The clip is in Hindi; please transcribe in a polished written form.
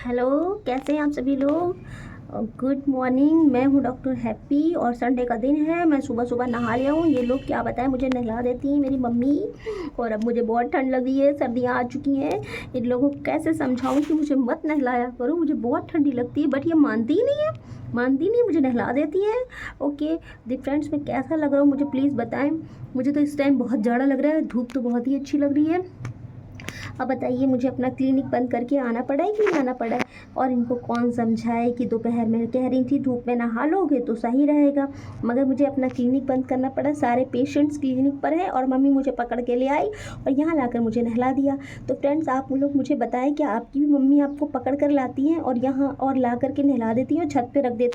हेलो, कैसे हैं आप सभी लोग। Good morning. मैं हूँ डॉक्टर हैप्पी और संडे का दिन है। मैं सुबह सुबह नहा लिया हूँ। ये लोग क्या बताएं, मुझे नहला देती हैं मेरी मम्मी। और अब मुझे बहुत ठंड लग रही है, सर्दियाँ आ चुकी हैं। इन लोगों को कैसे समझाऊँ कि मुझे मत नहलाया करो, मुझे बहुत ठंडी लगती है, बट ये मानती ही नहीं है, मानती नहीं, मुझे नहला देती हैं। ओके दी फ्रेंड्स, मैं कैसा लग रहा हूँ मुझे प्लीज़ बताएं। मुझे तो इस टाइम बहुत जाड़ा लग रहा है, धूप तो बहुत ही अच्छी लग रही है। अब बताइए, मुझे अपना क्लिनिक बंद करके आना पड़ा है कि नहीं आना पड़ा है। और इनको कौन समझाए कि दोपहर में कह रही थी धूप में नहा लोगे तो सही रहेगा, मगर मुझे अपना क्लिनिक बंद करना पड़ा। सारे पेशेंट्स क्लिनिक पर हैं और मम्मी मुझे पकड़ के ले आई और यहाँ लाकर मुझे नहला दिया। तो फ्रेंड्स, आप लोग मुझे बताएं, क्या आपकी भी मम्मी आपको पकड़ कर लाती हैं और यहाँ और ला करके नहला देती हैं और छत पर रख देती